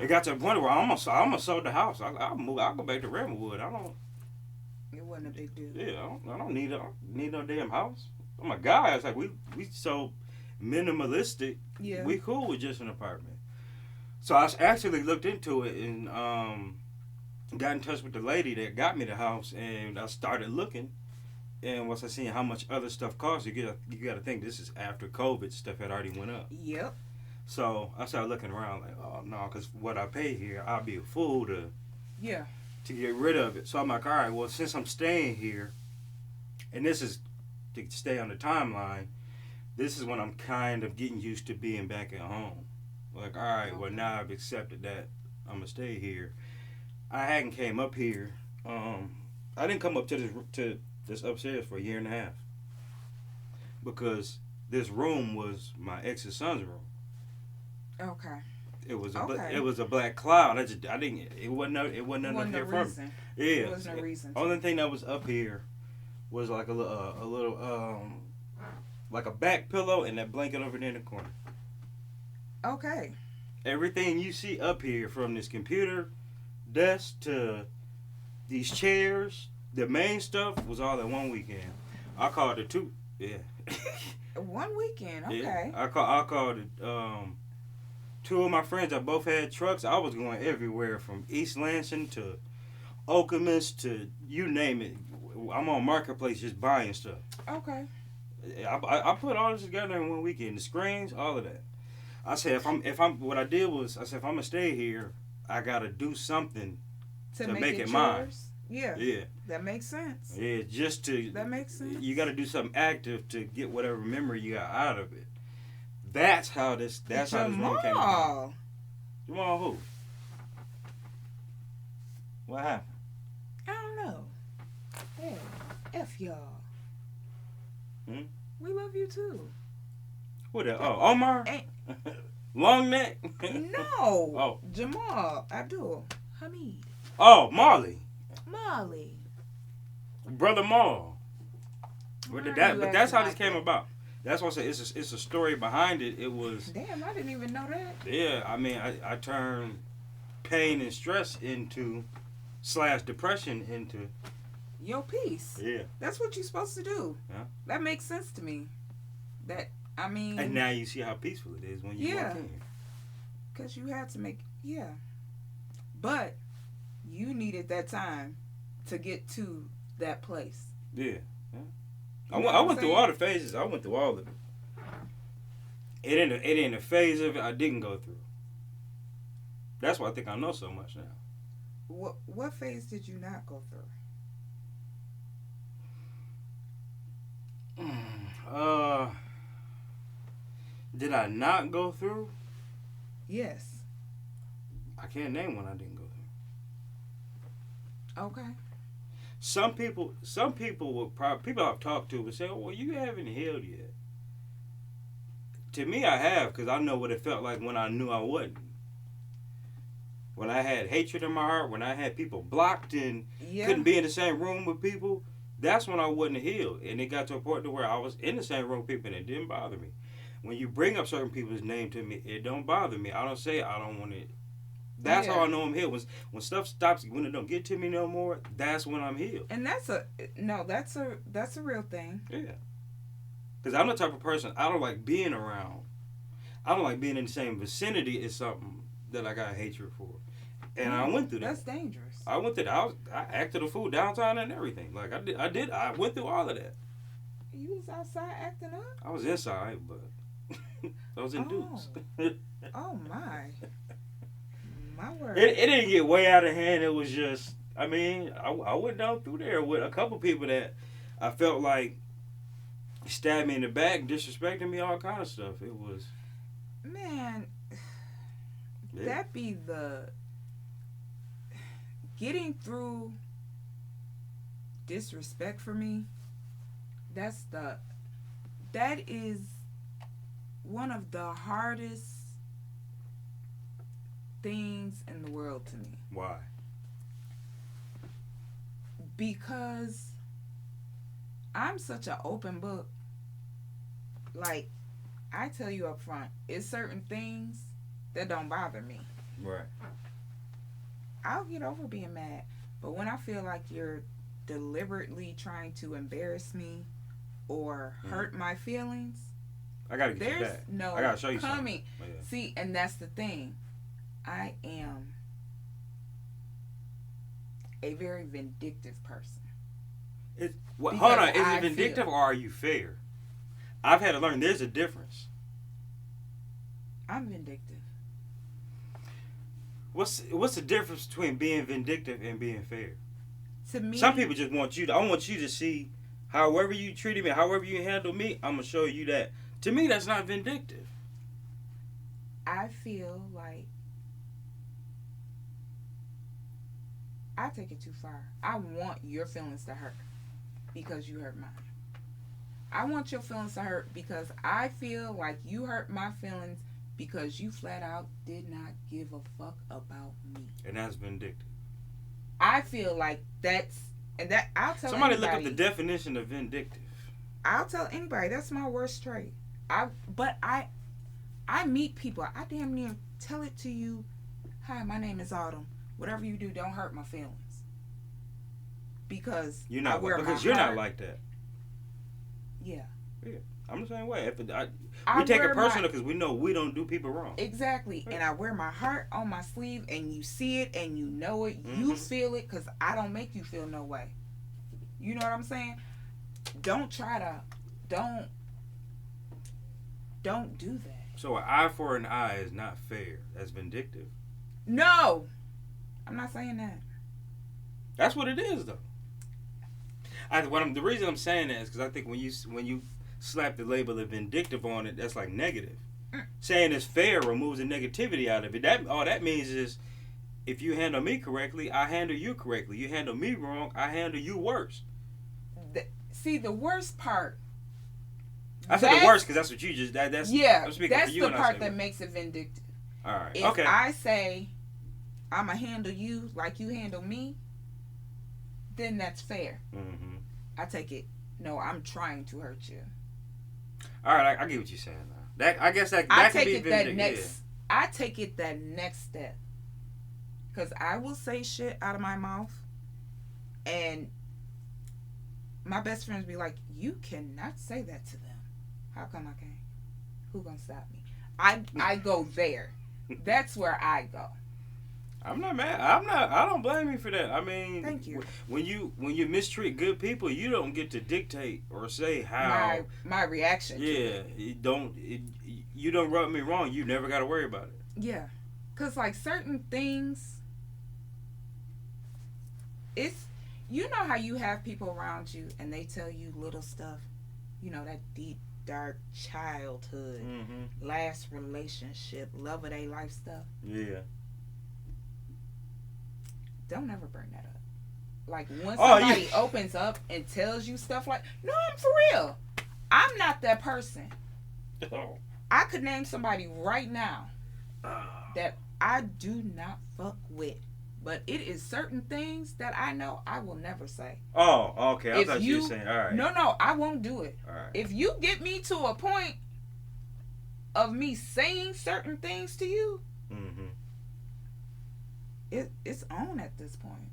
It got to the point where I almost sold the house. I move. I go back to Redwood. I don't. It wasn't a big deal. Yeah, I don't need no damn house. Oh my God, it's like we so minimalistic. Yeah. We cool with just an apartment. So I actually looked into it and got in touch with the lady that got me the house, and I started looking. And once I seen how much other stuff costs, you got to think this is after COVID stuff had already went up. Yep. So I started looking around like, oh no, because what I pay here, I'll be a fool Yeah. to get rid of it. So I'm like, all right, well since I'm staying here, and this is to stay on the timeline, this is when I'm kind of getting used to being back at home. Like, all right, well Okay. now I've accepted that I'm gonna stay here. I hadn't came up here. I didn't come up to this upstairs for a year and a half because this room was my ex's son's room. Okay. It Okay. was a black cloud. I didn't. It wasn't It nothing up wasn't a here for me. reason. It Yeah. wasn't a reason to. Only thing that was up here was like a little like a back pillow and that blanket over there in the corner. Okay. Everything you see up here, from this computer desk to these chairs, the main stuff was all in one weekend. I called it two. Yeah. One weekend. Yeah. Okay. I called it two of my friends that both had trucks. I was going everywhere from East Lansing to Okemos to you name it. I'm on Marketplace just buying stuff. Okay. I put all this together in one weekend. The screens, all of that. I said if I'm what I did was I said if I'm gonna stay here, I gotta do something To to make make it it mine. yours. Yeah. Yeah, That makes sense. yeah. Just to That makes sense. you gotta do something active to get whatever memory you got out of it. That's how this room came about. Jamal. Jamal who? What happened? I don't know. Hey, F y'all. Hmm? We love you too. What that? Oh, Omar? Ain't Long neck? no. Oh. Jamal. Abdul. Hamid. Oh, Marley. Molly. Brother Maul. Why are That, you but that's acting how this like came that? about. That's why I said it's a story behind it. It was, Damn, I didn't even know that. yeah, I mean, I turned pain and stress into, slash depression into, Your piece. yeah. That's what you're supposed to do. Yeah. That makes sense to me. That I mean, And now you see how peaceful it is when you Yeah. walk in here. because you had to make but you needed that time to get to that place. Yeah. Yeah. You know I what I'm went through saying? all the phases. I went through all of it. It ain't a phase of it I didn't go through. That's why I think I know so much now. What phase did you not go through? Uh, did I not go through? Yes. I can't name one I didn't go through. Okay. Some people will probably people I've talked to would say, "Oh, well, you haven't healed yet." To me, I have because I know what it felt like when I knew I wasn't. When I had hatred in my heart, when I had people blocked and Yeah. couldn't be in the same room with people, that's when I wasn't healed. And it got to a point to where I was in the same room with people and it didn't bother me. When you bring up certain people's name to me, it don't bother me. I don't say I don't want it. That's how Yeah. I know I'm healed. When stuff stops, when it don't get to me no more, that's when I'm healed. And that's a real thing. Yeah. Because I'm the type of person, I don't like being around. I don't like being in the same vicinity as something that I got hatred for. And I went through that. That's dangerous. I went through that. I acted a fool downtown and everything. Like I went through all of that. You was outside acting up? I was inside, but I was in Dukes. Oh my. My word. It didn't get way out of hand. It was just, I mean, I went down through there with a couple people that I felt like stabbed me in the back, disrespecting me, all kind of stuff. It was, Man, yeah. that be the getting through disrespect for me. That is one of the hardest things in the world to me Why? because I'm such an open book. Like, I tell you up front, it's certain things that don't bother me. Right. I'll get over being mad. But when I feel like you're deliberately trying to embarrass me or hurt my feelings, I gotta get you there's back. no I gotta show you coming. something. Yeah. See, and that's the thing. I am a very vindictive person. Hold on. Is I it vindictive feel- or are you fair? I've had to learn there's a difference. I'm vindictive. What's the difference between being vindictive and being fair? To me, Some people just want you to. I want you to see, however you treated me, however you handle me, I'm gonna show you that. To me, that's not vindictive. I feel like I take it too far. I want your feelings to hurt because you hurt mine. I want your feelings to hurt because I feel like you hurt my feelings because you flat out did not give a fuck about me. And that's vindictive. I feel like that's, and that I'll tell Somebody anybody, look up the definition of vindictive. I'll tell anybody that's my worst trait. I meet people. I damn near tell it to you. Hi, my name is Autumn. Whatever you do, don't hurt my feelings. Because You're not I wear because my you're heart. not like that. Yeah. I'm the same way. I We take wear it personal because we know we don't do people wrong. Exactly. Right. And I wear my heart on my sleeve, and you see it, and you know it. You feel it, because I don't make you feel no way. You know what I'm saying? Don't try to. Don't do that. So an eye for an eye is not fair. That's vindictive. No. I'm not saying that. That's what it is, though. The reason I'm saying that is because I think when you slap the label of vindictive on it, that's like negative. Saying it's fair removes the negativity out of it. All that means is, if you handle me correctly, I handle you correctly. You handle me wrong, I handle you worse. See, the worst part. I said the worst because that's what you just. That's yeah. I'm speaking That's for you the and I part say that that. makes it vindictive. All right. If Okay. I say I'ma handle you like you handle me, then that's fair. Mm-hmm. I take it. No, I'm trying to hurt you. All right. I get what you're saying now. I guess that I can take be it that vindictive. next. I take it that next step. Cause I will say shit out of my mouth, and my best friends be like, "You cannot say that to them." How come I can't? Who gonna stop me? I go there. That's where I go. I'm not mad. I don't blame you for that. I mean, Thank you. When you mistreat good people, you don't get to dictate or say how. My reaction. Yeah, you don't rub me wrong. You never got to worry about it. Yeah, cause like certain things, it's, you know how you have people around you and they tell you little stuff, you know, that deep dark childhood, last relationship, love of their life stuff. Yeah. Don't ever bring that up. Like when somebody opens up and tells you stuff like, no, I'm for real. I'm not that person. Oh. I could name somebody right now that I do not fuck with. But it is certain things that I know I will never say. Oh, okay. I thought you were saying, all right. No, I won't do it. All right. If you get me to a point of me saying certain things to you, it's on at this point.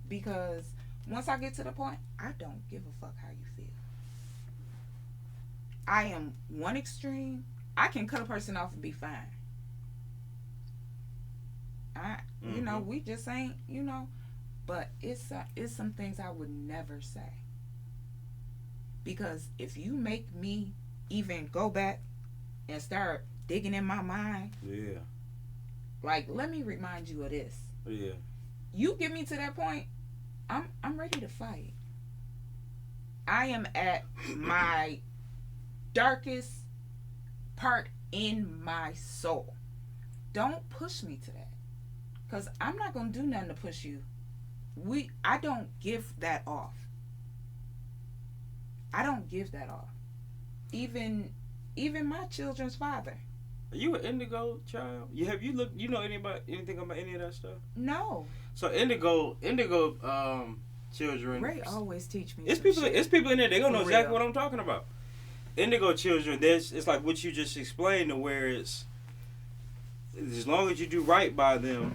Because once I get to the point, I don't give a fuck how you feel. I am one extreme. I can cut a person off and be fine. You know, we just ain't, you know, but it's some things I would never say. Because if you make me even go back and start digging in my mind, yeah, like, let me remind you of this. Yeah. You get me to that point, I'm ready to fight. I am at my darkest part in my soul. Don't push me to that. Because I'm not going to do nothing to push you. I don't give that off. I don't give that off. Even my children's father. Are you an indigo child? Have you looked? You know anything about any of that stuff? No. So indigo children. Ray always teach me. It's people in there. They gonna know exactly real. what I'm talking about. Indigo children. It's like what you just explained, to where it's as long as you do right by them,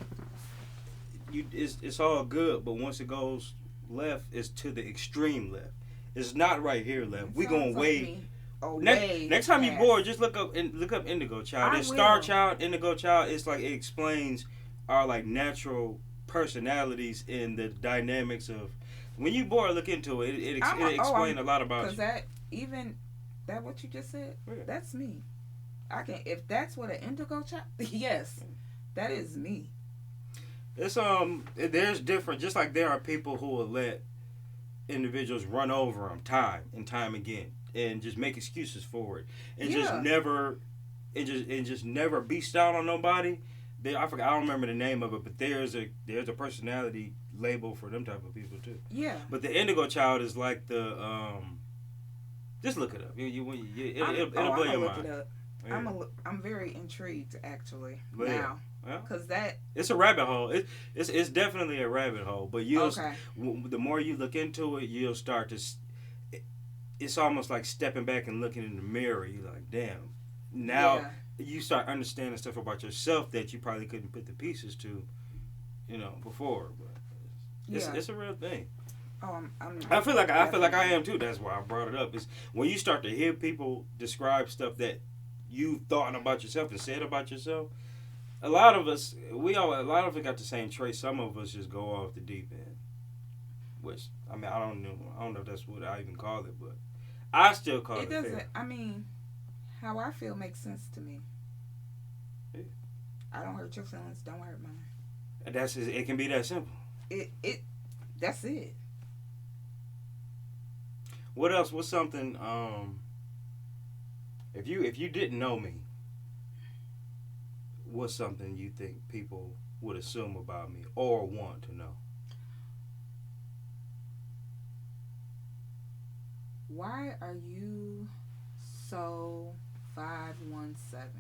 it's all good. But once it goes left, it's to the extreme left. It's not right here left. It We going sounds like way. me. Oh, Next time you past. bored, just look up Indigo Child. I It's Star will. Child, Indigo Child. It's like it explains our like natural personalities in the dynamics of. When you bored, look into it. It explains a lot about Because you. that what you just said, Yeah. that's me. I can, if that's what an indigo child, yes, that is me. It's there's different. Just like there are people who will let individuals run over them time and time again, and just make excuses for it, and Yeah. just never beast out on nobody. I forgot. I don't remember the name of it, but there's a personality label for them type of people too. Yeah. But the Indigo Child is like the just look it up. It'll blow your look mind. it up. Yeah. I'm very intrigued actually Yeah. now Well, because that it's a rabbit hole. It's definitely a rabbit hole. But okay. the more you look into it, you'll start to. It's almost like stepping back and looking in the mirror. You're like, damn. Now Yeah. you start understanding stuff about yourself that you probably couldn't put the pieces to, before. But it's a real thing. Oh, I feel like I am too. That's why I brought it up. Is when you start to hear people describe stuff that you thought about yourself and said about yourself. A lot of us got the same traits. Some of us just go off the deep end. Which I mean, I don't know if that's what I even call it, but I still call it. It doesn't. fair. I mean, how I feel makes sense to me. Yeah. I don't hurt your feelings. Don't hurt mine. It can be that simple. That's it. What else? What's something? If you didn't know me, what's something you think people would assume about me or want to know? Why are you so 517?